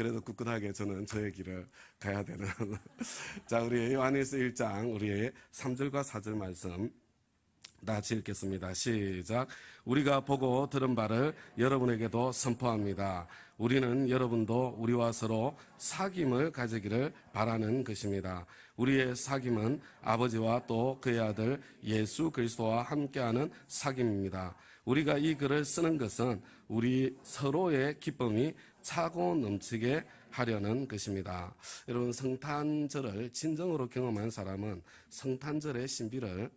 그래도 꿋꿋하게 저는 저의 길을 가야 되는. 자, 우리 요한일서 1장 우리의 3절과 4절 말씀 다 같이 읽겠습니다. 시작. 우리가 보고 들은 바를 여러분에게도 선포합니다. 우리는 여러분도 우리와 서로 사귐을 가지기를 바라는 것입니다. 우리의 사귐은 아버지와 또 그의 아들 예수 그리스도와 함께하는 사귐입니다. 우리가 이 글을 쓰는 것은 우리 서로의 기쁨이 차고 넘치게 하려는 것입니다. 여러분, 성탄절을 진정으로 경험한 사람은 성탄절의 신비를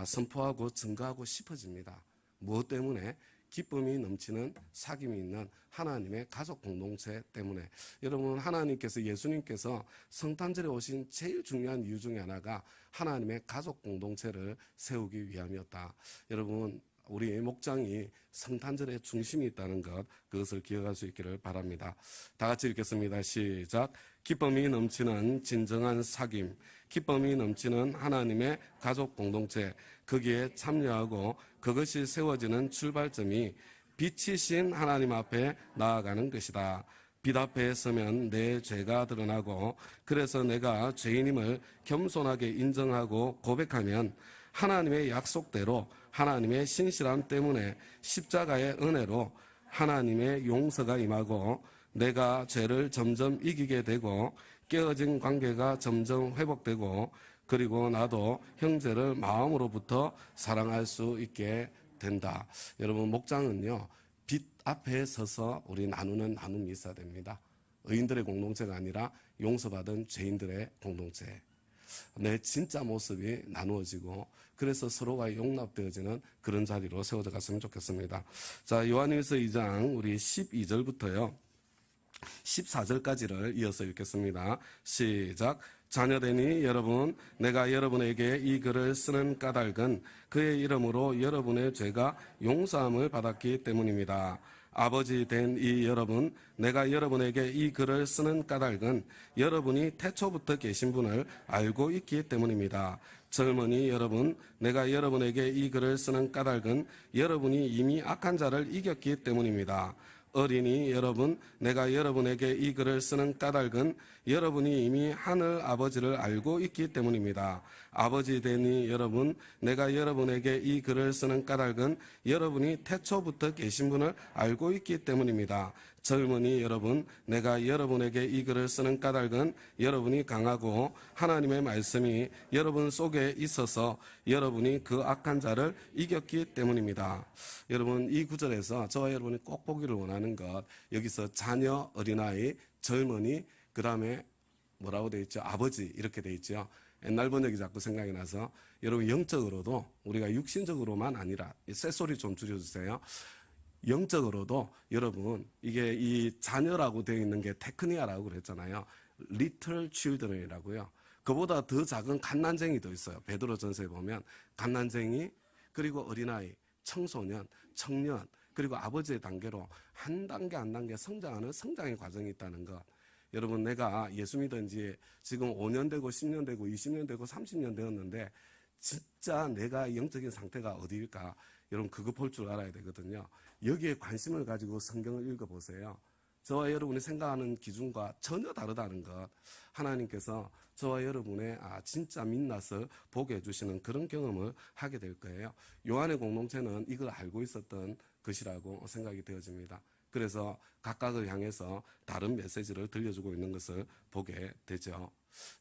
선포하고 증거하고 싶어집니다. 무엇 때문에? 기쁨이 넘치는 사귐이 있는 하나님의 가족 공동체 때문에. 여러분, 하나님께서, 예수님께서 성탄절에 오신 제일 중요한 이유 중에 하나가 하나님의 가족 공동체를 세우기 위함이었다. 여러분, 우리 목장이 성탄절의 중심이 있다는 것, 그것을 기억할 수 있기를 바랍니다. 다 같이 읽겠습니다. 시작. 기쁨이 넘치는 진정한 사귐, 기쁨이 넘치는 하나님의 가족 공동체, 거기에 참여하고 그것이 세워지는 출발점이 빛이신 하나님 앞에 나아가는 것이다. 빛 앞에 서면 내 죄가 드러나고, 그래서 내가 죄인임을 겸손하게 인정하고 고백하면 하나님의 약속대로, 하나님의 신실함 때문에 십자가의 은혜로 하나님의 용서가 임하고, 내가 죄를 점점 이기게 되고 깨어진 관계가 점점 회복되고, 그리고 나도 형제를 마음으로부터 사랑할 수 있게 된다. 여러분, 목장은요, 빛 앞에 서서 우리 나누는 나눔이 있어야 됩니다. 의인들의 공동체가 아니라 용서받은 죄인들의 공동체. 내 진짜 모습이 나누어지고, 그래서 서로가 용납되어지는 그런 자리로 세워져 갔으면 좋겠습니다. 자, 요한일서 2장 우리 12절부터요 14절까지를 이어서 읽겠습니다. 시작. 자녀되니 여러분, 내가 여러분에게 이 글을 쓰는 까닭은 그의 이름으로 여러분의 죄가 용서함을 받았기 때문입니다. 아버지 된 이 여러분, 내가 여러분에게 이 글을 쓰는 까닭은 여러분이 태초부터 계신 분을 알고 있기 때문입니다. 젊은이 여러분, 내가 여러분에게 이 글을 쓰는 까닭은 여러분이 이미 악한 자를 이겼기 때문입니다. 어린이 여러분, 내가 여러분에게 이 글을 쓰는 까닭은 여러분이 이미 하늘 아버지를 알고 있기 때문입니다. 아버지 되니 여러분, 내가 여러분에게 이 글을 쓰는 까닭은 여러분이 태초부터 계신 분을 알고 있기 때문입니다. 젊은이 여러분, 내가 여러분에게 이 글을 쓰는 까닭은 여러분이 강하고 하나님의 말씀이 여러분 속에 있어서 여러분이 그 악한 자를 이겼기 때문입니다. 여러분, 이 구절에서 저와 여러분이 꼭 보기를 원하는 것, 여기서 자녀, 어린아이, 젊은이, 그 다음에 뭐라고 되어 있죠? 아버지, 이렇게 되어 있죠. 옛날 번역이 자꾸 생각이 나서, 여러분, 영적으로도 우리가 육신적으로만 아니라, 쇳소리 좀 줄여주세요. 영적으로도 여러분, 이게 이 자녀라고 되어 있는 게 테크니아라고 그랬잖아요. Little children이라고요. 그보다 더 작은 갓난쟁이도 있어요. 베드로전서에 보면 갓난쟁이, 그리고 어린아이, 청소년, 청년, 그리고 아버지의 단계로 한 단계 한 단계 성장하는 성장의 과정이 있다는 것. 여러분, 내가 예수 믿은 지 지금 5년 되고 10년 되고 20년 되고 30년 되었는데 진짜 내가 영적인 상태가 어디일까? 여러분, 그거 볼 줄 알아야 되거든요. 여기에 관심을 가지고 성경을 읽어보세요. 저와 여러분이 생각하는 기준과 전혀 다르다는 것. 하나님께서 저와 여러분의 진짜 민낯을 보게 해주시는 그런 경험을 하게 될 거예요. 요한의 공동체는 이걸 알고 있었던 것이라고 생각이 되어집니다. 그래서 각각을 향해서 다른 메시지를 들려주고 있는 것을 보게 되죠.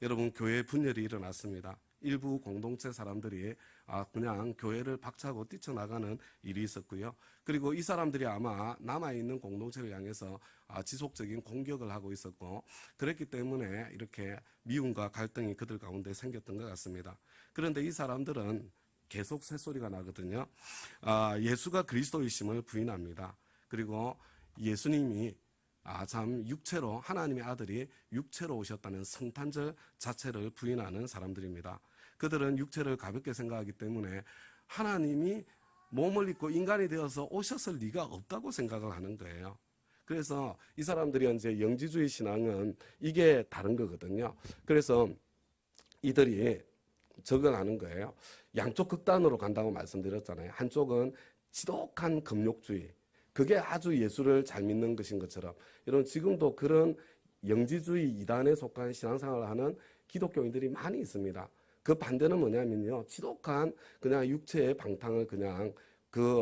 여러분, 교회 분열이 일어났습니다. 일부 공동체 사람들이 그냥 교회를 박차고 뛰쳐나가는 일이 있었고요. 그리고 이 사람들이 아마 남아있는 공동체를 향해서 지속적인 공격을 하고 있었고, 그랬기 때문에 이렇게 미움과 갈등이 그들 가운데 생겼던 것 같습니다. 그런데 이 사람들은 계속 새소리가 나거든요. 예수가 그리스도이심을 부인합니다. 그리고 예수님이 참 육체로, 하나님의 아들이 육체로 오셨다는 성탄절 자체를 부인하는 사람들입니다. 그들은 육체를 가볍게 생각하기 때문에 하나님이 몸을 입고 인간이 되어서 오셨을 리가 없다고 생각을 하는 거예요. 그래서 이 사람들이 이제 영지주의 신앙은 이게 다른 거거든요. 그래서 이들이 저걸 하는 거예요. 양쪽 극단으로 간다고 말씀드렸잖아요. 한쪽은 지독한 금욕주의, 그게 아주 예수를 잘 믿는 것인 것처럼 여러분 지금도 그런 영지주의 이단에 속한 신앙생활을 하는 기독교인들이 많이 있습니다. 그 반대는 뭐냐면요, 지독한 그냥 육체의 방탕을 그냥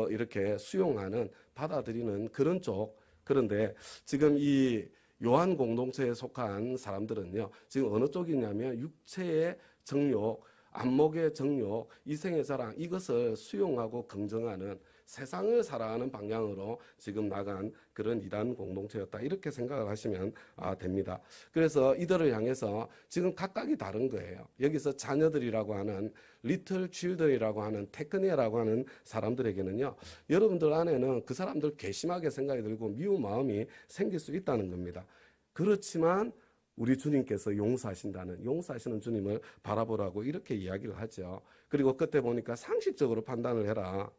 이렇게 수용하는 받아들이는 그런 쪽. 그런데 지금 이 요한 공동체에 속한 사람들은요, 지금 어느 쪽이냐면 육체의 정욕, 안목의 정욕, 이생의 자랑, 이것을 수용하고 긍정하는 세상을 살아가는 방향으로 지금 나간 그런 이단 공동체였다. 이렇게 생각을 하시면 됩니다. 그래서 이들을 향해서 지금 각각이 다른 거예요. 여기서 자녀들이라고 하는 리틀 칠들이라고 하는 테크니아라고 하는 사람들에게는요, 여러분들 안에는 그 사람들 괘씸하게 생각이 들고 미운 마음이 생길 수 있다는 겁니다. 그렇지만 우리 주님께서 용서하시는 주님을 바라보라고 이렇게 이야기를 하죠. 그리고 그때 보니까 상식적으로 판단을 해라.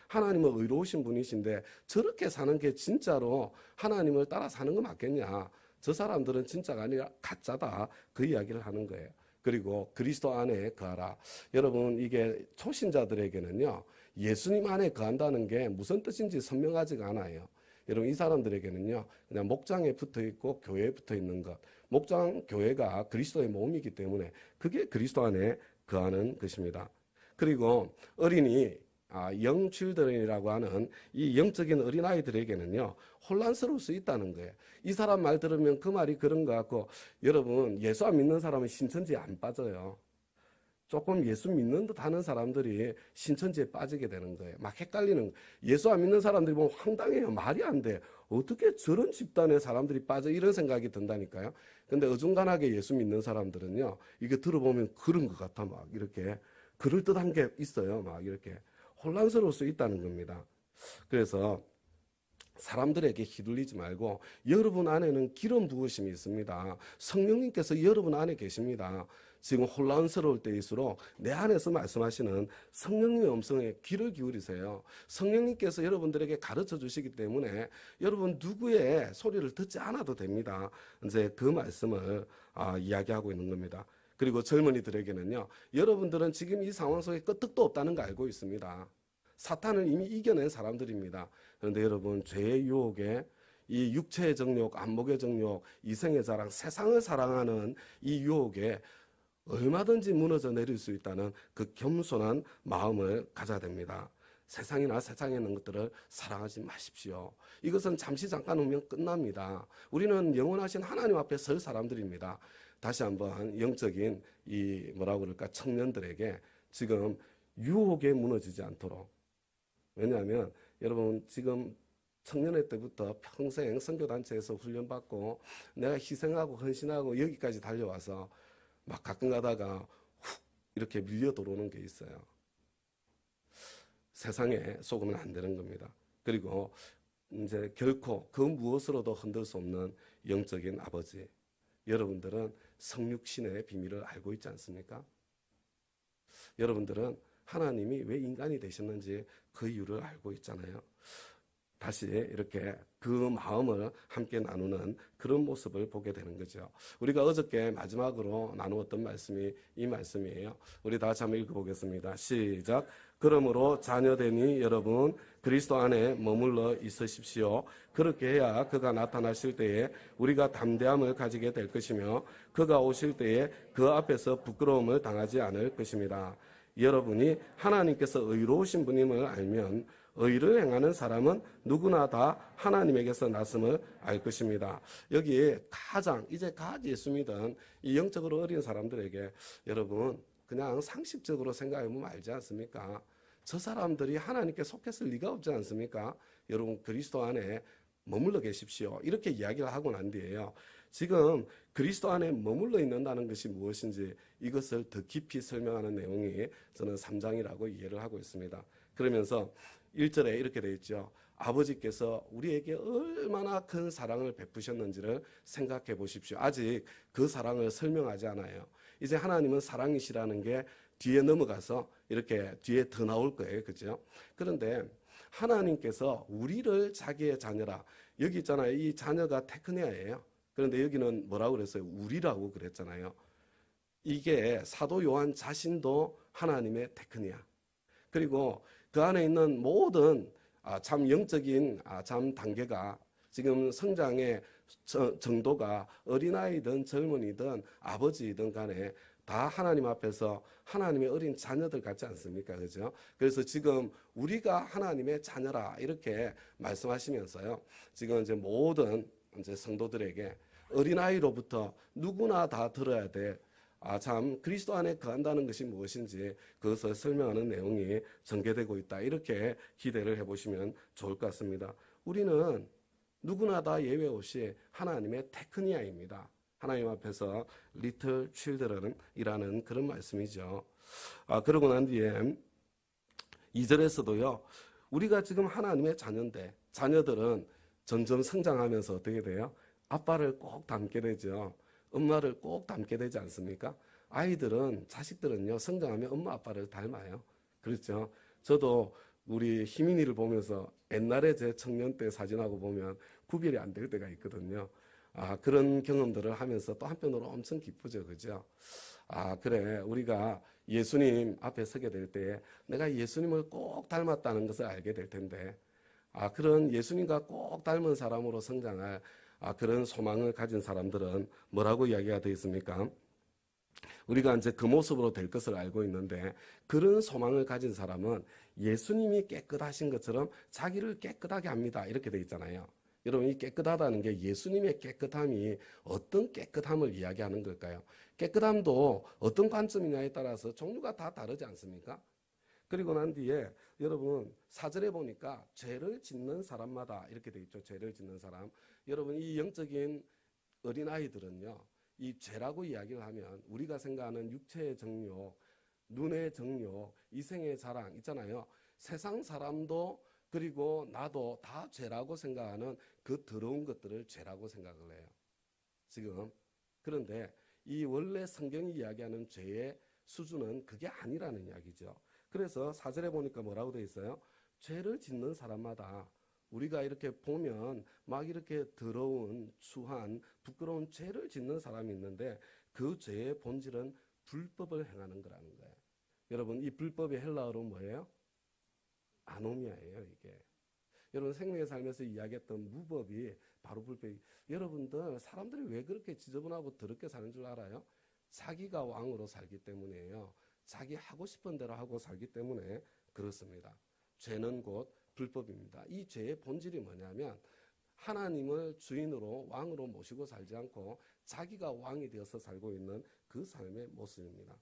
하나님은 의로우신 분이신데 저렇게 사는 게 진짜로 하나님을 따라 사는 거 맞겠냐? 저 사람들은 진짜가 아니라 가짜다. 그 이야기를 하는 거예요. 그리고 그리스도 안에 거하라. 여러분, 이게 초신자들에게는요, 예수님 안에 거한다는 게 무슨 뜻인지 선명하지가 않아요. 여러분, 이 사람들에게는요, 그냥 목장에 붙어 있고 교회에 붙어 있는 것. 목장 교회가 그리스도의 몸이기 때문에 그게 그리스도 안에 거하는 것입니다. 그리고 어린이 영 칠드런이라고 하는 이 영적인 어린아이들에게는요, 혼란스러울 수 있다는 거예요. 이 사람 말 들으면 그 말이 그런 것 같고, 여러분, 예수 안 믿는 사람은 신천지에 안 빠져요. 조금 예수 믿는 듯 하는 사람들이 신천지에 빠지게 되는 거예요. 막 헷갈리는, 예수 안 믿는 사람들이 보면 황당해요. 말이 안 돼. 어떻게 저런 집단에 사람들이 빠져? 이런 생각이 든다니까요. 근데 어중간하게 예수 믿는 사람들은요, 이게 들어보면 그런 것 같아. 막 이렇게 그럴듯한 게 있어요. 막 이렇게 혼란스러울 수 있다는 겁니다. 그래서 사람들에게 휘둘리지 말고 여러분 안에는 기름 부으심이 있습니다. 성령님께서 여러분 안에 계십니다. 지금 혼란스러울 때일수록 내 안에서 말씀하시는 성령님의 음성에 귀를 기울이세요. 성령님께서 여러분들에게 가르쳐 주시기 때문에 여러분 누구의 소리를 듣지 않아도 됩니다. 이제 그 말씀을 이야기하고 있는 겁니다. 그리고 젊은이들에게는요, 여러분들은 지금 이 상황 속에 끄떡도 없다는 거 알고 있습니다. 사탄을 이미 이겨낸 사람들입니다. 그런데 여러분, 죄의 유혹에 이 육체의 정욕, 안목의 정욕, 이생의 자랑, 세상을 사랑하는 이 유혹에 얼마든지 무너져 내릴 수 있다는 그 겸손한 마음을 가져야 됩니다. 세상이나 세상에 있는 것들을 사랑하지 마십시오. 이것은 잠시 잠깐 오면 끝납니다. 우리는 영원하신 하나님 앞에 설 사람들입니다. 다시 한번 영적인 이 뭐라고 그럴까, 청년들에게 지금 유혹에 무너지지 않도록. 왜냐하면 여러분 지금 청년회 때부터 평생 선교단체에서 훈련받고 내가 희생하고 헌신하고 여기까지 달려와서 막 가끔 가다가 훅 이렇게 밀려 들어오는 게 있어요. 세상에 속으면 안 되는 겁니다. 그리고 이제 결코 그 무엇으로도 흔들 수 없는 영적인 아버지. 여러분들은 성육신의 비밀을 알고 있지 않습니까? 여러분들은 하나님이 왜 인간이 되셨는지 그 이유를 알고 있잖아요. 다시 이렇게 그 마음을 함께 나누는 그런 모습을 보게 되는 거죠. 우리가 어저께 마지막으로 나누었던 말씀이 이 말씀이에요. 우리 다 같이 한번 읽어보겠습니다. 시작. 그러므로 자녀되니 여러분 그리스도 안에 머물러 있으십시오. 그렇게 해야 그가 나타나실 때에 우리가 담대함을 가지게 될 것이며 그가 오실 때에 그 앞에서 부끄러움을 당하지 않을 것입니다. 여러분이 하나님께서 의로우신 분임을 알면 의를 행하는 사람은 누구나 다 하나님에게서 났음을 알 것입니다. 여기에 이제 예수 믿은 이 영적으로 어린 사람들에게 여러분 그냥 상식적으로 생각해보면 알지 않습니까? 저 사람들이 하나님께 속했을 리가 없지 않습니까? 여러분 그리스도 안에 머물러 계십시오. 이렇게 이야기를 하고 난 뒤에요. 지금 그리스도 안에 머물러 있는다는 것이 무엇인지 이것을 더 깊이 설명하는 내용이 저는 3장이라고 이해를 하고 있습니다. 그러면서 1절에 이렇게 되어 있죠. 아버지께서 우리에게 얼마나 큰 사랑을 베푸셨는지를 생각해 보십시오. 아직 그 사랑을 설명하지 않아요. 이제 하나님은 사랑이시라는 게 뒤에 넘어가서 이렇게 뒤에 더 나올 거예요. 그죠? 그런데 하나님께서 우리를 자기의 자녀라. 여기 있잖아요. 이 자녀가 테크니아예요. 그런데 여기는 뭐라고 그랬어요? 우리라고 그랬잖아요. 이게 사도 요한 자신도 하나님의 테크니아. 그리고 그 안에 있는 모든 참 영적인 참 단계가 지금 성장의 정도가 어린아이든 젊은이든 아버지이든 간에 다 하나님 앞에서 하나님의 어린 자녀들 같지 않습니까? 그죠? 그래서 지금 우리가 하나님의 자녀라 이렇게 말씀하시면서요. 지금 이제 모든 이제 성도들에게 어린아이로부터 누구나 다 들어야 돼. 참 그리스도 안에 거한다는 것이 무엇인지 그것을 설명하는 내용이 전개되고 있다. 이렇게 기대를 해보시면 좋을 것 같습니다. 우리는 누구나 다 예외 없이 하나님의 테크니아입니다. 하나님 앞에서 리틀 칠드런이라는 그런 말씀이죠. 그러고 난 뒤에 2절에서도요. 우리가 지금 하나님의 자녀인데 자녀들은 점점 성장하면서 어떻게 돼요? 아빠를 꼭 닮게 되죠. 엄마를 꼭 닮게 되지 않습니까? 아이들은 자식들은요. 성장하면 엄마 아빠를 닮아요. 그렇죠? 저도 우리 희민이를 보면서 옛날에 제 청년 때 사진하고 보면 구별이 안 될 때가 있거든요. 그런 경험들을 하면서 또 한편으로 엄청 기쁘죠. 그죠? 그래. 우리가 예수님 앞에 서게 될 때에 내가 예수님을 꼭 닮았다는 것을 알게 될 텐데, 그런 예수님과 꼭 닮은 사람으로 성장할 그런 소망을 가진 사람들은 뭐라고 이야기가 되어 있습니까? 우리가 이제 그 모습으로 될 것을 알고 있는데 그런 소망을 가진 사람은 예수님이 깨끗하신 것처럼 자기를 깨끗하게 합니다. 이렇게 되어 있잖아요. 여러분 이 깨끗하다는 게 예수님의 깨끗함이 어떤 깨끗함을 이야기하는 걸까요? 깨끗함도 어떤 관점이냐에 따라서 종류가 다 다르지 않습니까? 그리고 난 뒤에 여러분 4절에 보니까 죄를 짓는 사람마다 이렇게 되어 있죠. 죄를 짓는 사람. 여러분 이 영적인 어린아이들은요. 이 죄라고 이야기를 하면 우리가 생각하는 육체의 정욕, 눈의 정욕, 이생의 자랑 있잖아요. 세상 사람도 그리고 나도 다 죄라고 생각하는 그 더러운 것들을 죄라고 생각을 해요. 지금 그런데 이 원래 성경이 이야기하는 죄의 수준은 그게 아니라는 이야기죠. 그래서 4절에 보니까 뭐라고 되어 있어요? 죄를 짓는 사람마다 우리가 이렇게 보면 막 이렇게 더러운 추한 부끄러운 죄를 짓는 사람이 있는데 그 죄의 본질은 불법을 행하는 거라는 거예요. 여러분 이 불법의 헬라어로 뭐예요? 아노미아예요 이게. 여러분 생명의 삶에서 이야기했던 무법이 바로 불법이. 여러분들 사람들이 왜 그렇게 지저분하고 더럽게 사는 줄 알아요? 자기가 왕으로 살기 때문이에요. 자기 하고 싶은 대로 하고 살기 때문에 그렇습니다. 죄는 곧 불법입니다. 이 죄의 본질이 뭐냐면 하나님을 주인으로 왕으로 모시고 살지 않고 자기가 왕이 되어서 살고 있는 그 삶의 모습입니다.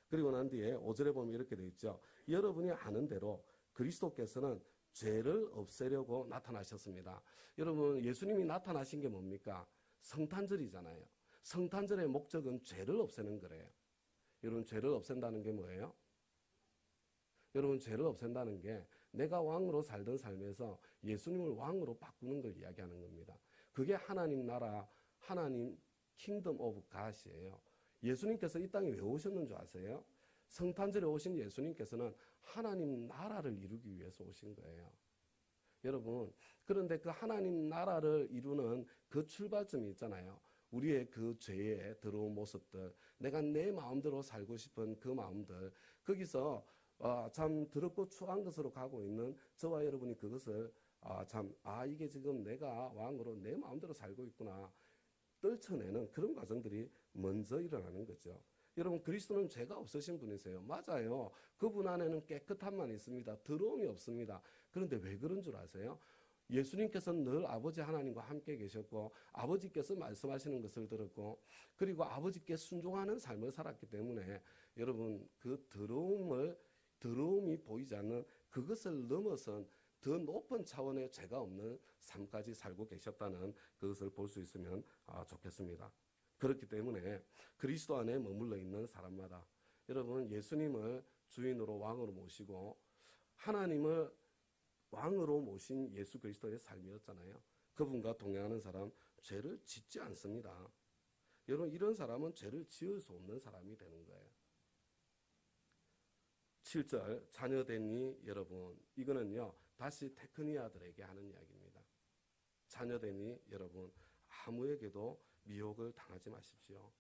그리고 난 뒤에 5절에 보면 이렇게 되어 있죠. 여러분이 아는 대로 그리스도께서는 죄를 없애려고 나타나셨습니다. 여러분 예수님이 나타나신 게 뭡니까? 성탄절이잖아요. 성탄절의 목적은 죄를 없애는 거래요. 여러분 죄를 없앤다는 게 뭐예요? 여러분 죄를 없앤다는 게 내가 왕으로 살던 삶에서 예수님을 왕으로 바꾸는 걸 이야기하는 겁니다. 그게 하나님 나라, 하나님 킹덤 오브 갓이에요. 예수님께서 이 땅에 왜 오셨는 줄 아세요? 성탄절에 오신 예수님께서는 하나님 나라를 이루기 위해서 오신 거예요. 여러분 그런데 그 하나님 나라를 이루는 그 출발점이 있잖아요. 우리의 그 죄의 더러운 모습들, 내가 내 마음대로 살고 싶은 그 마음들, 거기서 참 더럽고 추한 것으로 가고 있는 저와 여러분이 그것을 이게 지금 내가 왕으로 내 마음대로 살고 있구나 떨쳐내는 그런 과정들이 먼저 일어나는 거죠. 여러분 그리스도는 죄가 없으신 분이세요. 맞아요. 그분 안에는 깨끗함만 있습니다. 더러움이 없습니다. 그런데 왜 그런 줄 아세요? 예수님께서는 늘 아버지 하나님과 함께 계셨고 아버지께서 말씀하시는 것을 들었고 그리고 아버지께 순종하는 삶을 살았기 때문에 여러분 그 더러움이 보이지 않는 그것을 넘어선 더 높은 차원의 죄가 없는 삶까지 살고 계셨다는 그것을 볼 수 있으면 좋겠습니다. 그렇기 때문에 그리스도 안에 머물러 있는 사람마다 여러분 예수님을 주인으로 왕으로 모시고 하나님을 왕으로 모신 예수 그리스도의 삶이었잖아요. 그분과 동행하는 사람 죄를 짓지 않습니다. 여러분 이런 사람은 죄를 지을 수 없는 사람이 되는 거예요. 7절 자녀되니 여러분 이거는요 다시 테크니아들에게 하는 이야기입니다. 자녀되니 여러분 아무에게도 미혹을 당하지 마십시오.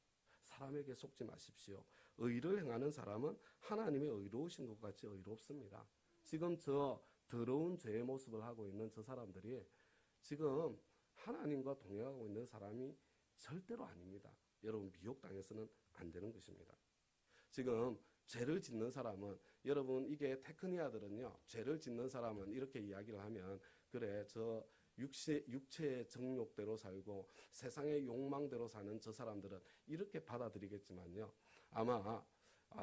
사람에게 속지 마십시오. 의를 행하는 사람은 하나님의 의로우신 것 같이 의롭습니다. 지금 저 더러운 죄의 모습을 하고 있는 저 사람들이 지금 하나님과 동행하고 있는 사람이 절대로 아닙니다. 여러분, 미혹당해서는 안 되는 것입니다. 지금 죄를 짓는 사람은, 여러분, 이게 테크니아들은요, 죄를 짓는 사람은 이렇게 이야기를 하면, 그래, 저 육체의 정욕대로 살고 세상의 욕망대로 사는 저 사람들은 이렇게 받아들이겠지만요, 아마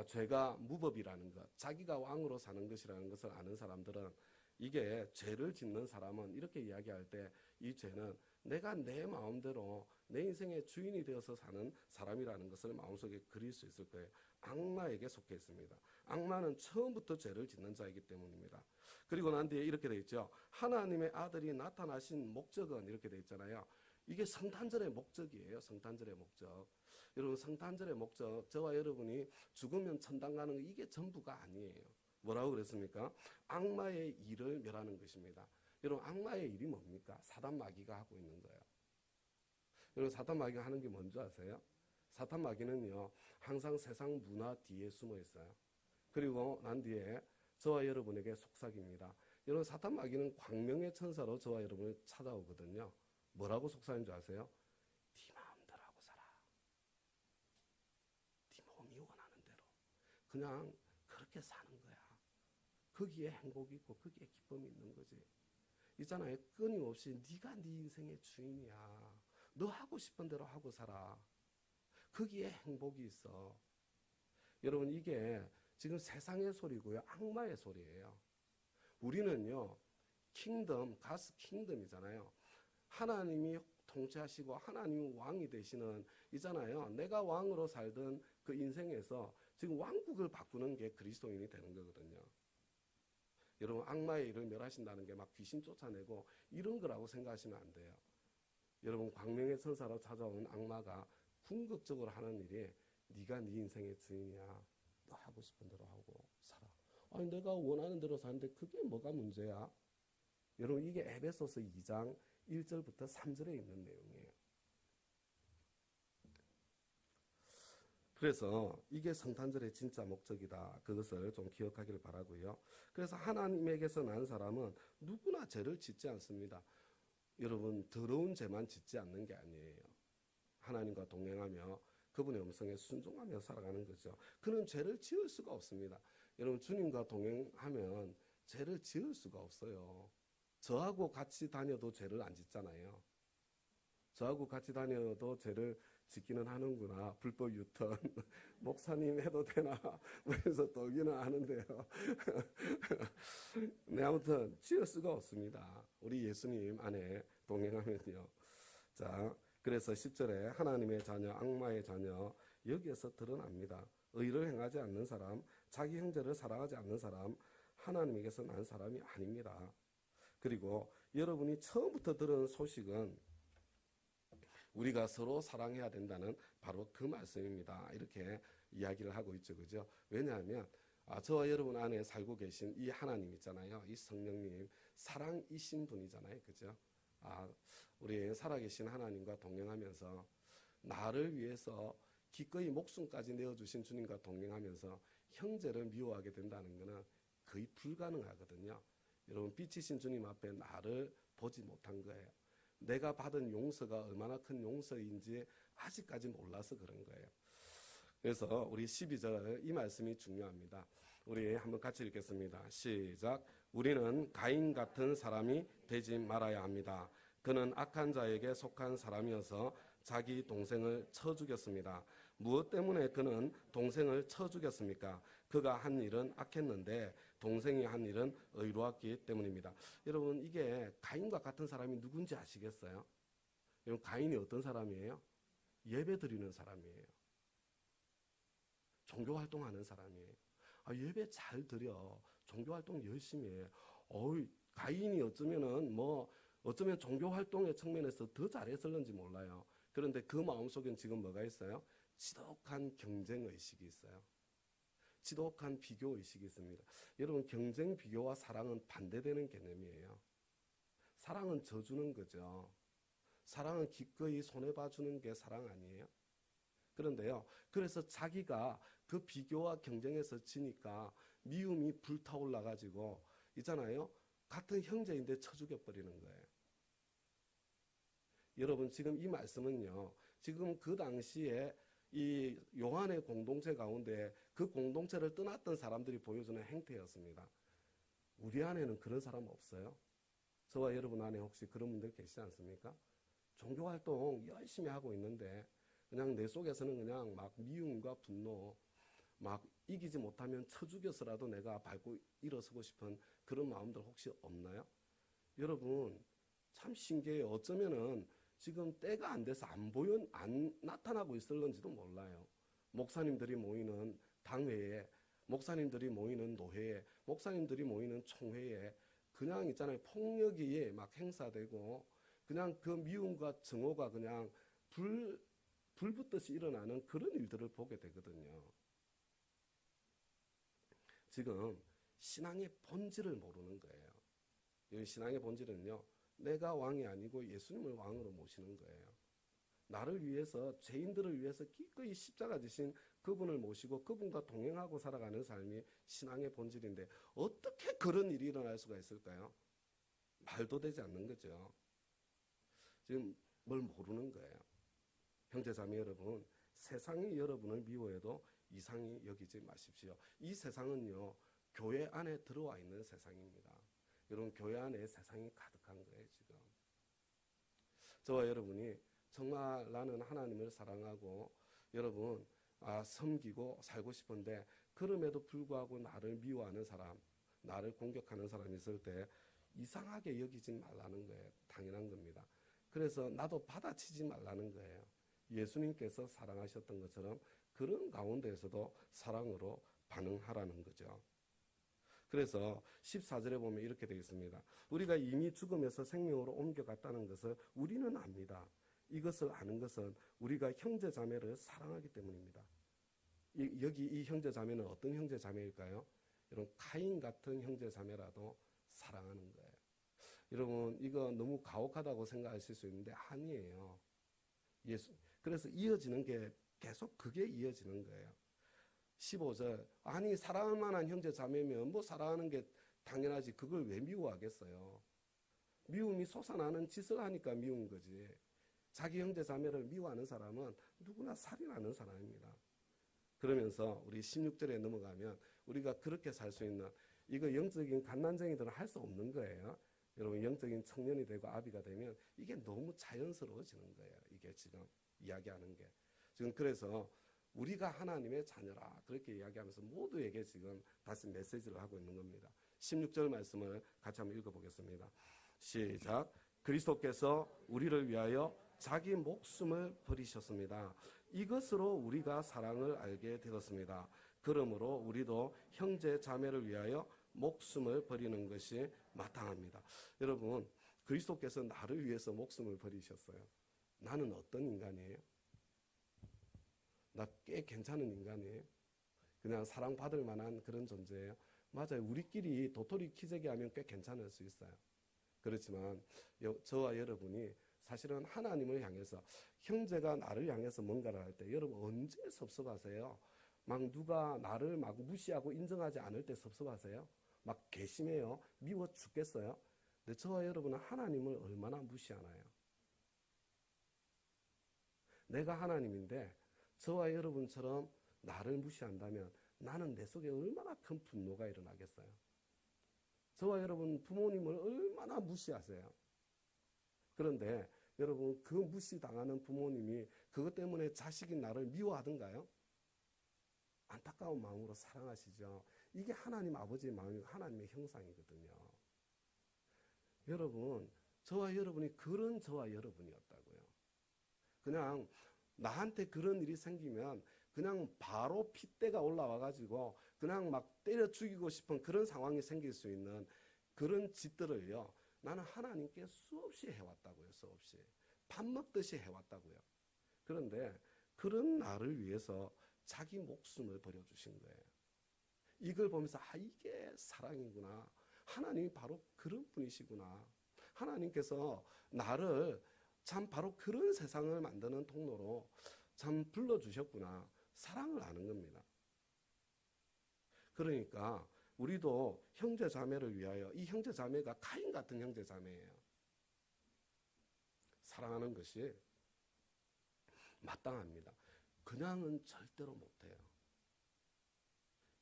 죄가 무법이라는 것, 자기가 왕으로 사는 것이라는 것을 아는 사람들은, 이게 죄를 짓는 사람은 이렇게 이야기할 때, 이 죄는 내가 내 마음대로 내 인생의 주인이 되어서 사는 사람이라는 것을 마음속에 그릴 수 있을 거예요. 악마에게 속해 있습니다. 악마는 처음부터 죄를 짓는 자이기 때문입니다. 그리고 난 뒤에 이렇게 되어 있죠. 하나님의 아들이 나타나신 목적은, 이렇게 되어 있잖아요. 이게 성탄절의 목적이에요. 성탄절의 목적. 여러분, 성탄절의 목적, 저와 여러분이 죽으면 천당 가는 거, 이게 전부가 아니에요. 뭐라고 그랬습니까? 악마의 일을 멸하는 것입니다. 여러분, 악마의 일이 뭡니까? 사단 마귀가 하고 있는 거예요. 여러분, 사단 마귀가 하는 게 뭔지 아세요? 사단 마귀는요, 항상 세상 문화 뒤에 숨어 있어요. 그리고 난 뒤에 저와 여러분에게 속삭입니다. 여러분, 사단 마귀는 광명의 천사로 저와 여러분을 찾아오거든요. 뭐라고 속삭이는 줄 아세요? 네 마음대로 하고 살아. 네 몸이 원하는 대로. 그냥 그렇게 사는 거야. 거기에 행복이 있고 거기에 기쁨이 있는 거지. 있잖아요. 끊임없이 네가 네 인생의 주인이야. 너 하고 싶은 대로 하고 살아. 거기에 행복이 있어. 여러분, 이게 지금 세상의 소리고요, 악마의 소리예요. 우리는요, 킹덤, 가스 킹덤이잖아요. 하나님이 통치하시고 하나님이 왕이 되시는, 있잖아요. 내가 왕으로 살던 그 인생에서 지금 왕국을 바꾸는 게 그리스도인이 되는 거거든요. 여러분, 악마의 일을 멸하신다는 게 막 귀신 쫓아내고 이런 거라고 생각하시면 안 돼요. 여러분, 광명의 천사로 찾아온 악마가 궁극적으로 하는 일이, 네가 네 인생의 주인이야. 너 하고 싶은 대로 하고 살아. 아니, 내가 원하는 대로 사는데 그게 뭐가 문제야? 여러분, 이게 에베소서 2장 1절부터 3절에 있는 내용이에요. 그래서 이게 성탄절의 진짜 목적이다. 그것을 좀 기억하기를 바라고요. 그래서 하나님에게서 난 사람은 누구나 죄를 짓지 않습니다. 여러분, 더러운 죄만 짓지 않는 게 아니에요. 하나님과 동행하며 그분의 음성에 순종하며 살아가는 거죠. 그는 죄를 지을 수가 없습니다. 여러분, 주님과 동행하면 죄를 지을 수가 없어요. 저하고 같이 다녀도 죄를 안 짓잖아요. 저하고 같이 다녀도 죄를 짓기는 하는구나. 불법 유턴. 목사님 해도 되나? 그래서 돌기는 하는데요. 네, 아무튼 지을 수가 없습니다. 우리 예수님 안에 동행하면요. 자, 그래서 10절에 하나님의 자녀, 악마의 자녀, 여기에서 드러납니다. 의를 행하지 않는 사람, 자기 형제를 사랑하지 않는 사람, 하나님에게서 난 사람이 아닙니다. 그리고 여러분이 처음부터 들은 소식은 우리가 서로 사랑해야 된다는 바로 그 말씀입니다. 이렇게 이야기를 하고 있죠. 그죠? 왜냐하면 저와 여러분 안에 살고 계신 이 하나님 있잖아요. 이 성령님, 사랑이신 분이잖아요. 그죠? 우리 살아계신 하나님과 동행하면서 나를 위해서 기꺼이 목숨까지 내어주신 주님과 동행하면서 형제를 미워하게 된다는 것은 거의 불가능하거든요. 여러분, 빛이신 주님 앞에 나를 보지 못한 거예요. 내가 받은 용서가 얼마나 큰 용서인지 아직까지 몰라서 그런 거예요. 그래서 우리 12절 이 말씀이 중요합니다. 우리 한번 같이 읽겠습니다. 시작. 우리는 가인 같은 사람이 되지 말아야 합니다. 그는 악한 자에게 속한 사람이어서 자기 동생을 쳐 죽였습니다. 무엇 때문에 그는 동생을 쳐 죽였습니까? 그가 한 일은 악했는데 동생이 한 일은 의로웠기 때문입니다. 여러분, 이게 가인과 같은 사람이 누군지 아시겠어요? 여러분, 가인이 어떤 사람이에요? 예배 드리는 사람이에요. 종교활동하는 사람이에요. 예배 잘 드려. 종교활동 열심히 해. 가인이 어쩌면 종교활동의 측면에서 더 잘했을는지 몰라요. 그런데 그 마음속엔 지금 뭐가 있어요? 지독한 경쟁의식이 있어요. 지독한 비교의식이 있습니다. 여러분, 경쟁, 비교와 사랑은 반대되는 개념이에요. 사랑은 져주는 거죠. 사랑은 기꺼이 손해봐주는 게 사랑 아니에요? 그런데요, 그래서 자기가 그 비교와 경쟁에서 지니까 미움이 불타올라가지고, 있잖아요, 같은 형제인데 쳐 죽여버리는 거예요. 여러분 지금 이 말씀은요. 지금 그 당시에 이 요한의 공동체 가운데 그 공동체를 떠났던 사람들이 보여주는 행태였습니다. 우리 안에는 그런 사람 없어요? 저와 여러분 안에 혹시 그런 분들 계시지 않습니까? 종교활동 열심히 하고 있는데 그냥 내 속에서는 그냥 막 미움과 분노, 막 이기지 못하면 쳐 죽여서라도 내가 밟고 일어서고 싶은 그런 마음들 혹시 없나요? 여러분 참 신기해요. 어쩌면은 지금 때가 안 돼서 안 나타나고 있을런지도 몰라요. 목사님들이 모이는 당회에, 목사님들이 모이는 노회에, 목사님들이 모이는 총회에 그냥 있잖아요. 폭력이 막 행사되고 그냥 그 미움과 증오가 그냥 불붙듯이 일어나는 그런 일들을 보게 되거든요. 지금 신앙의 본질을 모르는 거예요. 이 신앙의 본질은요. 내가 왕이 아니고 예수님을 왕으로 모시는 거예요. 나를 위해서 죄인들을 위해서 기꺼이 십자가 지신 그분을 모시고 그분과 동행하고 살아가는 삶이 신앙의 본질인데 어떻게 그런 일이 일어날 수가 있을까요? 말도 되지 않는 거죠. 지금 뭘 모르는 거예요. 형제자매 여러분, 세상이 여러분을 미워해도 이상히 여기지 마십시오. 이 세상은요, 교회 안에 들어와 있는 세상입니다. 여러분, 교회 안에 세상이 가득한 거예요, 지금. 저와 여러분이 정말 나는 하나님을 사랑하고 여러분 섬기고 살고 싶은데 그럼에도 불구하고 나를 미워하는 사람, 나를 공격하는 사람이 있을 때 이상하게 여기지 말라는 거예요. 당연한 겁니다. 그래서 나도 받아치지 말라는 거예요. 예수님께서 사랑하셨던 것처럼 그런 가운데에서도 사랑으로 반응하라는 거죠. 그래서 14절에 보면 이렇게 되어 있습니다. 우리가 이미 죽음에서 생명으로 옮겨갔다는 것을 우리는 압니다. 이것을 아는 것은 우리가 형제 자매를 사랑하기 때문입니다. 여기 이 형제 자매는 어떤 형제 자매일까요? 여러분 카인 같은 형제 자매라도 사랑하는 거예요. 여러분 이거 너무 가혹하다고 생각하실 수 있는데 아니에요. 그래서 이어지는 게 계속 그게 이어지는 거예요. 15절 아니 사랑할 만한 형제 자매면 뭐 사랑하는 게 당연하지 그걸 왜 미워하겠어요. 미움이 솟아나는 짓을 하니까 미운 거지. 자기 형제 자매를 미워하는 사람은 누구나 살인하는 사람입니다. 그러면서 우리 16절에 넘어가면 우리가 그렇게 살 수 있는 이거 영적인 갓난쟁이들은 할 수 없는 거예요. 여러분 영적인 청년이 되고 아비가 되면 이게 너무 자연스러워지는 거예요. 이게 지금 이야기하는 게. 지금 그래서 우리가 하나님의 자녀라 그렇게 이야기하면서 모두에게 지금 다시 메시지를 하고 있는 겁니다. 16절 말씀을 같이 한번 읽어보겠습니다. 시작. 그리스도께서 우리를 위하여 자기 목숨을 버리셨습니다. 이것으로 우리가 사랑을 알게 되었습니다. 그러므로 우리도 형제 자매를 위하여 목숨을 버리는 것이 마땅합니다. 여러분 그리스도께서 나를 위해서 목숨을 버리셨어요. 나는 어떤 인간이에요? 나 꽤 괜찮은 인간이에요. 그냥 사랑받을 만한 그런 존재예요. 맞아요. 우리끼리 도토리 키재기 하면 꽤 괜찮을 수 있어요. 그렇지만 저와 여러분이 사실은 하나님을 향해서 형제가 나를 향해서 뭔가를 할 때 여러분 언제 섭섭하세요? 막 누가 나를 막 무시하고 인정하지 않을 때 섭섭하세요? 막 괘씸해요? 미워 죽겠어요? 근데 저와 여러분은 하나님을 얼마나 무시하나요? 내가 하나님인데 저와 여러분처럼 나를 무시한다면 나는 내 속에 얼마나 큰 분노가 일어나겠어요? 저와 여러분 부모님을 얼마나 무시하세요? 그런데 여러분 그 무시당하는 부모님이 그것 때문에 자식이 나를 미워하던가요? 안타까운 마음으로 사랑하시죠. 이게 하나님 아버지의 마음이고 하나님의 형상이거든요. 여러분 저와 여러분이 그런 저와 여러분이었다고요. 그냥 나한테 그런 일이 생기면 그냥 바로 핏대가 올라와가지고 그냥 막 때려 죽이고 싶은 그런 상황이 생길 수 있는 그런 짓들을요. 나는 하나님께 수없이 해왔다고요. 수없이. 밥 먹듯이 해왔다고요. 그런데 그런 나를 위해서 자기 목숨을 버려주신 거예요. 이걸 보면서 이게 사랑이구나. 하나님이 바로 그런 분이시구나. 하나님께서 나를 참 바로 그런 세상을 만드는 통로로 참 불러주셨구나. 사랑을 아는 겁니다. 그러니까 우리도 형제 자매를 위하여 이 형제 자매가 카인 같은 형제 자매예요. 사랑하는 것이 마땅합니다. 그냥은 절대로 못해요.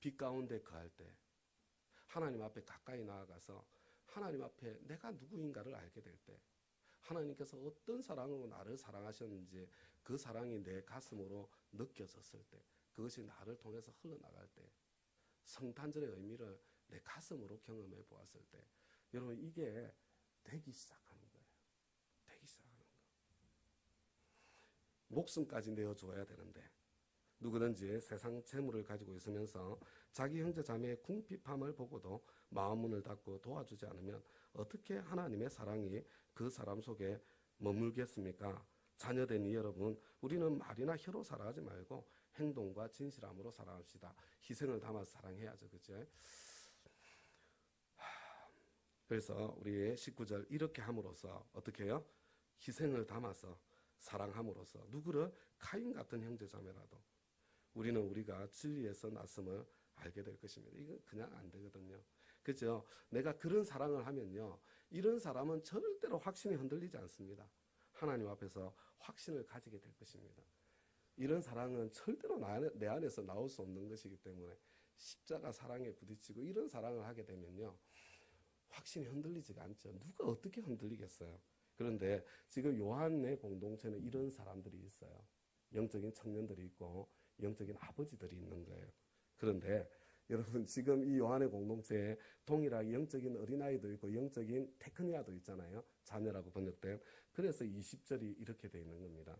빛 가운데 거할 때 하나님 앞에 가까이 나아가서 하나님 앞에 내가 누구인가를 알게 될 때 하나님께서 어떤 사랑으로 나를 사랑하셨는지 그 사랑이 내 가슴으로 느껴졌을 때 그것이 나를 통해서 흘러나갈 때 성탄절의 의미를 내 가슴으로 경험해 보았을 때 여러분 이게 되기 시작하는 거예요. 되기 시작하는 거. 목숨까지 내어줘야 되는데 누구든지 세상 재물을 가지고 있으면서 자기 형제 자매의 궁핍함을 보고도 마음 문을 닫고 도와주지 않으면 어떻게 하나님의 사랑이 그 사람 속에 머물겠습니까? 자녀된 이 여러분, 우리는 말이나 혀로 살아가지 말고 행동과 진실함으로 살아갑시다. 희생을 담아서 사랑해야죠. 그죠? 그래서 우리의 19절 이렇게 함으로써 어떻게 해요? 희생을 담아서 사랑함으로써 누구를 카인 같은 형제 자매라도 우리는 우리가 진리에서 났음을 알게 될 것입니다. 이건 그냥 안 되거든요. 그죠? 내가 그런 사랑을 하면요. 이런 사람은 절대로 확신이 흔들리지 않습니다. 하나님 앞에서 확신을 가지게 될 것입니다. 이런 사랑은 절대로 내 안에서 나올 수 없는 것이기 때문에 십자가 사랑에 부딪히고 이런 사랑을 하게 되면요. 확신이 흔들리지가 않죠. 누가 어떻게 흔들리겠어요? 그런데 지금 요한의 공동체는 이런 사람들이 있어요. 영적인 청년들이 있고 영적인 아버지들이 있는 거예요. 그런데 여러분 지금 이 요한의 공동체에 동일하게 영적인 어린아이도 있고 영적인 테크니아도 있잖아요. 자녀라고 번역된. 그래서 20절이 이렇게 되어 있는 겁니다.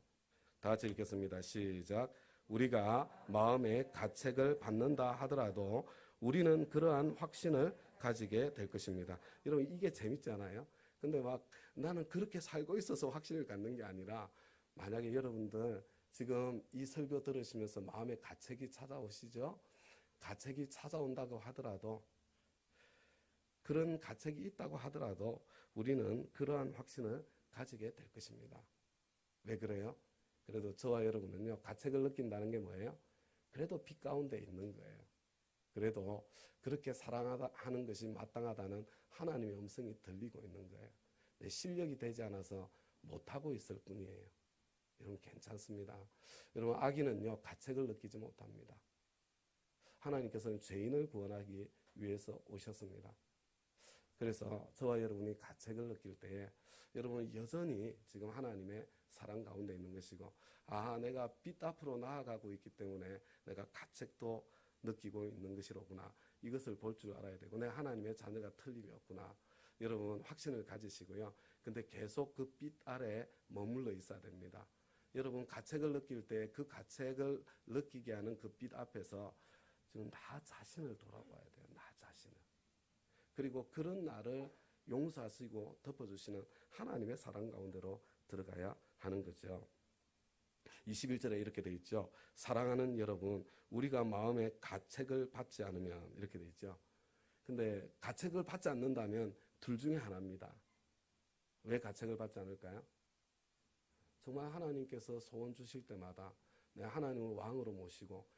다 같이 읽겠습니다. 시작. 우리가 마음에 가책을 받는다 하더라도 우리는 그러한 확신을 가지게 될 것입니다. 여러분 이게 재밌잖아요. 근데 막 나는 그렇게 살고 있어서 확신을 갖는 게 아니라 만약에 여러분들 지금 이 설교 들으시면서 마음에 가책이 찾아오시죠? 가책이 찾아온다고 하더라도 그런 가책이 있다고 하더라도 우리는 그러한 확신을 가지게 될 것입니다. 왜 그래요? 그래도 저와 여러분은요 가책을 느낀다는 게 뭐예요? 그래도 빛 가운데 있는 거예요. 그래도 그렇게 사랑하는 것이 마땅하다는 하나님의 음성이 들리고 있는 거예요. 내 실력이 되지 않아서 못하고 있을 뿐이에요. 여러분 괜찮습니다. 여러분 악인은요 가책을 느끼지 못합니다. 하나님께서는 죄인을 구원하기 위해서 오셨습니다. 그래서 저와 여러분이 가책을 느낄 때에 여러분은 여전히 지금 하나님의 사랑 가운데 있는 것이고 내가 빛 앞으로 나아가고 있기 때문에 내가 가책도 느끼고 있는 것이로구나. 이것을 볼 줄 알아야 되고 내가 하나님의 자녀가 틀림이 없구나. 여러분 확신을 가지시고요. 근데 계속 그 빛 아래에 머물러 있어야 됩니다. 여러분 가책을 느낄 때 그 가책을 느끼게 하는 그 빛 앞에서 지금 나 자신을 돌아봐야 돼요. 나 자신을. 그리고 그런 나를 용서하시고 덮어주시는 하나님의 사랑 가운데로 들어가야 하는 거죠. 21절에 이렇게 돼 있죠. 사랑하는 여러분, 우리가 마음에 가책을 받지 않으면 이렇게 돼 있죠. 근데 가책을 받지 않는다면 둘 중에 하나입니다. 왜 가책을 받지 않을까요? 정말 하나님께서 소원 주실 때마다 내가 하나님을 왕으로 모시고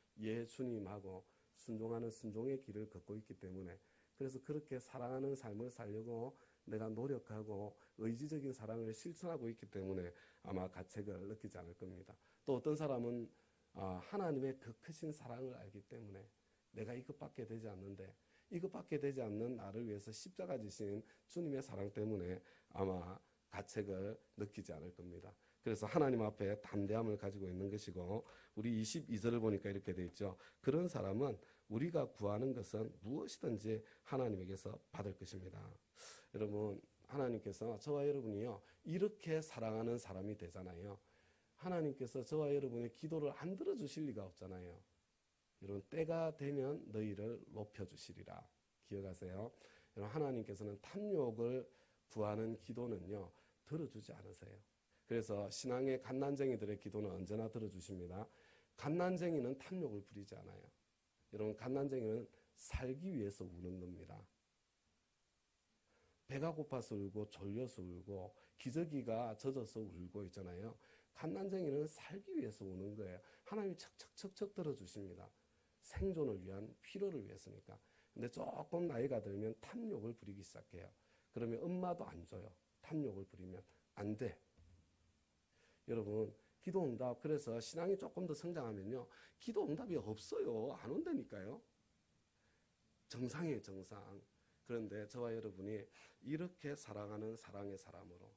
주님하고 순종하는 순종의 길을 걷고 있기 때문에 그래서 그렇게 사랑하는 삶을 살려고 내가 노력하고 의지적인 사랑을 실천하고 있기 때문에 아마 가책을 느끼지 않을 겁니다. 또 어떤 사람은 하나님의 그 크신 사랑을 알기 때문에 내가 이것밖에 되지 않는데 이것밖에 되지 않는 나를 위해서 십자가 지신 주님의 사랑 때문에 아마 가책을 느끼지 않을 겁니다. 그래서 하나님 앞에 담대함을 가지고 있는 것이고 우리 22절을 보니까 이렇게 되어 있죠. 그런 사람은 우리가 구하는 것은 무엇이든지 하나님에게서 받을 것입니다. 여러분 하나님께서 저와 여러분이요 이렇게 사랑하는 사람이 되잖아요. 하나님께서 저와 여러분의 기도를 안 들어주실 리가 없잖아요. 여러분 때가 되면 너희를 높여주시리라. 기억하세요. 여러분 하나님께서는 탐욕을 구하는 기도는요 들어주지 않으세요. 그래서 신앙의 갓난쟁이들의 기도는 언제나 들어주십니다. 갓난쟁이는 탐욕을 부리지 않아요. 여러분 갓난쟁이는 살기 위해서 우는 겁니다. 배가 고파서 울고 졸려서 울고 기저귀가 젖어서 울고 있잖아요. 갓난쟁이는 살기 위해서 우는 거예요. 하나님이 척척척척 들어주십니다. 생존을 위한 필요를 위해서니까. 근데 조금 나이가 들면 탐욕을 부리기 시작해요. 그러면 엄마도 안 줘요. 탐욕을 부리면 안 돼. 여러분, 기도 응답, 그래서 신앙이 조금 더 성장하면요, 기도 응답이 없어요. 안 온다니까요. 정상이에요, 정상. 그런데 저와 여러분이 이렇게 사랑하는 사랑의 사람으로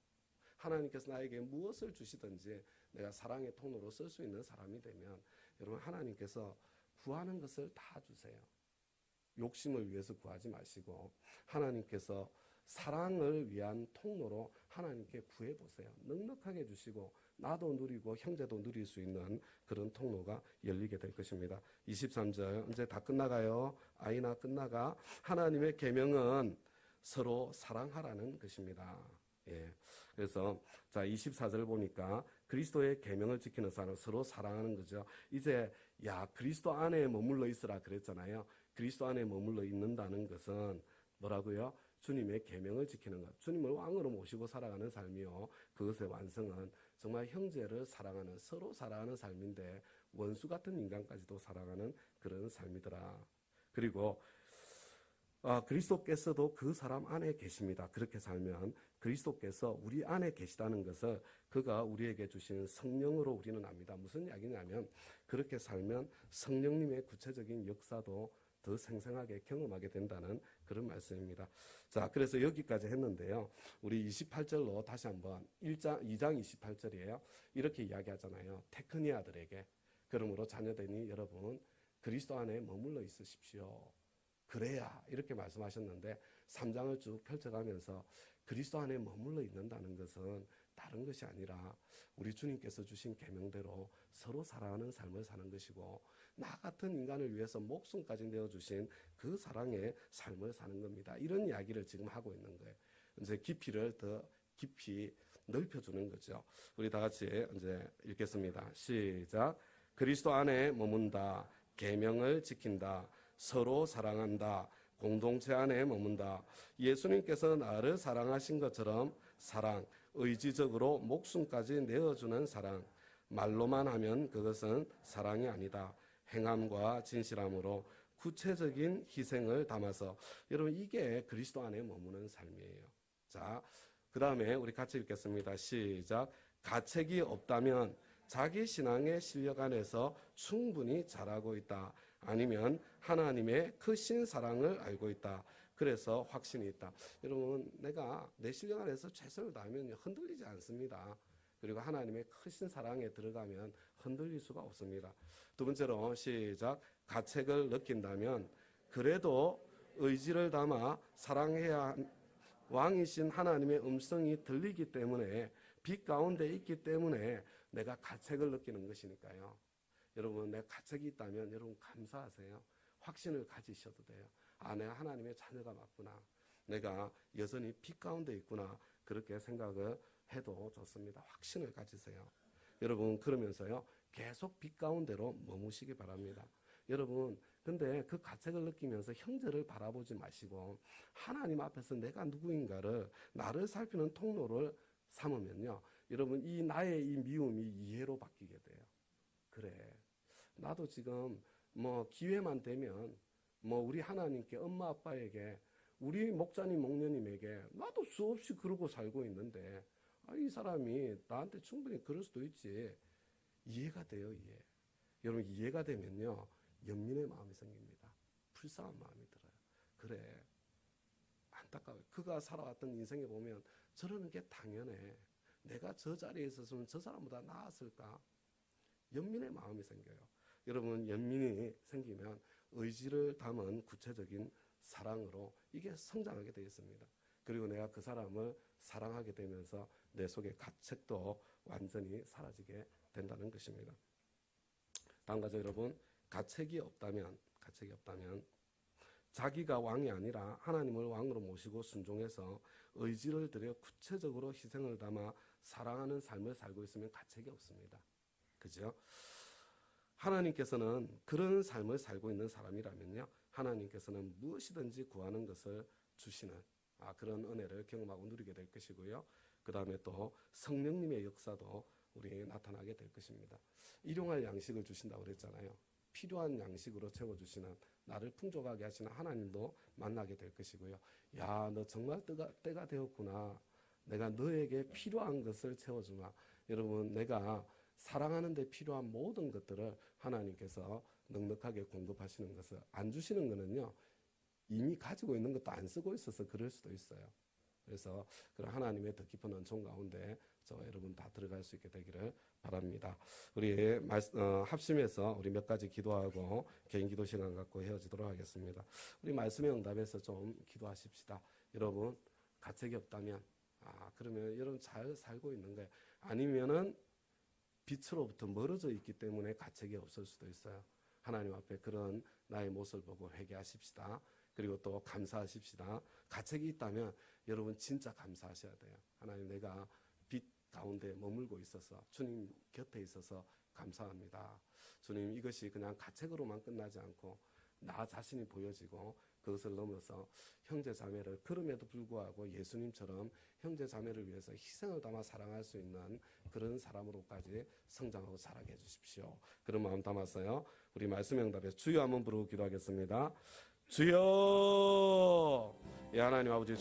하나님께서 나에게 무엇을 주시든지 내가 사랑의 통로로 쓸 수 있는 사람이 되면 여러분, 하나님께서 구하는 것을 다 주세요. 욕심을 위해서 구하지 마시고 하나님께서 사랑을 위한 통로로 하나님께 구해보세요. 넉넉하게 주시고 나도 누리고 형제도 누릴 수 있는 그런 통로가 열리게 될 것입니다. 23절 이제 다 끝나가요. 아이나 끝나가. 하나님의 계명은 서로 사랑하라는 것입니다. 예. 그래서 자 24절 보니까 그리스도의 계명을 지키는 사람 서로 사랑하는 거죠. 이제 야 그리스도 안에 머물러 있으라 그랬잖아요. 그리스도 안에 머물러 있는다는 것은 뭐라고요? 주님의 계명을 지키는 것. 주님을 왕으로 모시고 살아가는 삶이요. 그것의 완성은 정말 형제를 사랑하는 서로 사랑하는 삶인데 원수 같은 인간까지도 사랑하는 그런 삶이더라. 그리고 그리스도께서도 그 사람 안에 계십니다. 그렇게 살면 그리스도께서 우리 안에 계시다는 것을 그가 우리에게 주신 성령으로 우리는 압니다. 무슨 이야기냐면 그렇게 살면 성령님의 구체적인 역사도 더 생생하게 경험하게 된다는 그런 말씀입니다. 자, 그래서 여기까지 했는데요. 우리 28절로 다시 한번 2장 28절이에요. 이렇게 이야기하잖아요. 테크니아들에게 그러므로 자녀되니 여러분 그리스도 안에 머물러 있으십시오. 그래야 이렇게 말씀하셨는데 3장을 쭉 펼쳐가면서 그리스도 안에 머물러 있는다는 것은 다른 것이 아니라 우리 주님께서 주신 계명대로 서로 사랑하는 삶을 사는 것이고 나 같은 인간을 위해서 목숨까지 내어주신 그 사랑의 삶을 사는 겁니다. 이런 이야기를 지금 하고 있는 거예요. 이제 깊이를 더 깊이 넓혀주는 거죠. 우리 다 같이 이제 읽겠습니다. 시작. 그리스도 안에 머문다. 계명을 지킨다. 서로 사랑한다. 공동체 안에 머문다. 예수님께서 나를 사랑하신 것처럼 사랑, 의지적으로 목숨까지 내어주는 사랑. 말로만 하면 그것은 사랑이 아니다. 행함과 진실함으로 구체적인 희생을 담아서 여러분 이게 그리스도 안에 머무는 삶이에요. 자, 그 다음에 우리 같이 읽겠습니다. 시작. 가책이 없다면 자기 신앙의 실력 안에서 충분히 잘하고 있다. 아니면 하나님의 크신 사랑을 알고 있다. 그래서 확신이 있다. 여러분 내가 내 실력 안에서 최선을 다하면 흔들리지 않습니다. 그리고 하나님의 크신 사랑에 들어가면 흔들릴 수가 없습니다. 두 번째로 시작. 가책을 느낀다면 그래도 의지를 담아 사랑해야 왕이신 하나님의 음성이 들리기 때문에 빛 가운데 있기 때문에 내가 가책을 느끼는 것이니까요. 여러분 내가 가책이 있다면 여러분 감사하세요. 확신을 가지셔도 돼요. 내가 하나님의 자녀가 맞구나. 내가 여전히 빛 가운데 있구나. 그렇게 생각을 해도 좋습니다. 확신을 가지세요. 여러분 그러면서요 계속 빛 가운데로 머무시기 바랍니다. 여러분 근데 그 가책을 느끼면서 형제를 바라보지 마시고 하나님 앞에서 내가 누구인가를 나를 살피는 통로를 삼으면요 여러분 이 나의 이 미움이 이해로 바뀌게 돼요. 그래 나도 지금 뭐 기회만 되면 뭐 우리 하나님께 엄마 아빠에게 우리 목자님 목녀님에게 나도 수없이 그러고 살고 있는데 이 사람이 나한테 충분히 그럴 수도 있지. 이해가 돼요. 이해. 여러분 이해가 되면요 연민의 마음이 생깁니다. 불쌍한 마음이 들어요. 그래 안타까워요. 그가 살아왔던 인생에 보면 저러는 게 당연해. 내가 저 자리에 있었으면 저 사람보다 나았을까? 연민의 마음이 생겨요. 여러분 연민이 생기면 의지를 담은 구체적인 사랑으로 이게 성장하게 되어 있습니다. 그리고 내가 그 사람을 사랑하게 되면서 내 속의 가책도 완전히 사라지게 된다는 것입니다. 다음 가죠 여러분. 가책이 없다면 자기가 왕이 아니라 하나님을 왕으로 모시고 순종해서 의지를 들여 구체적으로 희생을 담아 사랑하는 삶을 살고 있으면 가책이 없습니다. 그죠? 하나님께서는 그런 삶을 살고 있는 사람이라면요. 하나님께서는 무엇이든지 구하는 것을 주시는 그런 은혜를 경험하고 누리게 될 것이고요. 그 다음에 또 성령님의 역사도 우리에게 나타나게 될 것입니다. 일용할 양식을 주신다고 그랬잖아요. 필요한 양식으로 채워주시는, 나를 풍족하게 하시는 하나님도 만나게 될 것이고요. 야, 너 정말 때가 되었구나. 내가 너에게 필요한 것을 채워주마. 여러분, 내가 사랑하는 데 필요한 모든 것들을 하나님께서 넉넉하게 공급하시는 것을 안 주시는 것은요, 이미 가지고 있는 것도 안 쓰고 있어서 그럴 수도 있어요. 그래서 그런 하나님의 더 깊은 은총 가운데 저와 여러분 다 들어갈 수 있게 되기를 바랍니다. 우리 합심해서 우리 몇 가지 기도하고 개인 기도 시간 갖고 헤어지도록 하겠습니다. 우리 말씀의 응답에서 좀 기도하십시다. 여러분, 가책이 없다면, 그러면 여러분 잘 살고 있는 거예요. 아니면은 빛으로부터 멀어져 있기 때문에 가책이 없을 수도 있어요. 하나님 앞에 그런 나의 모습을 보고 회개하십시다. 그리고 또 감사하십시다. 가책이 있다면 여러분 진짜 감사하셔야 돼요. 하나님, 내가 빛 가운데 머물고 있어서 주님 곁에 있어서 감사합니다. 주님, 이것이 그냥 가책으로만 끝나지 않고 나 자신이 보여지고 그것을 넘어서 형제 자매를, 그럼에도 불구하고 예수님처럼 형제 자매를 위해서 희생을 담아 사랑할 수 있는 그런 사람으로까지 성장하고 자라게 해주십시오. 그런 마음 담았어요. 우리 말씀의 응답에 주여 한번 부르고 기도하겠습니다. 주여. 예, 하나님 아버지, 주님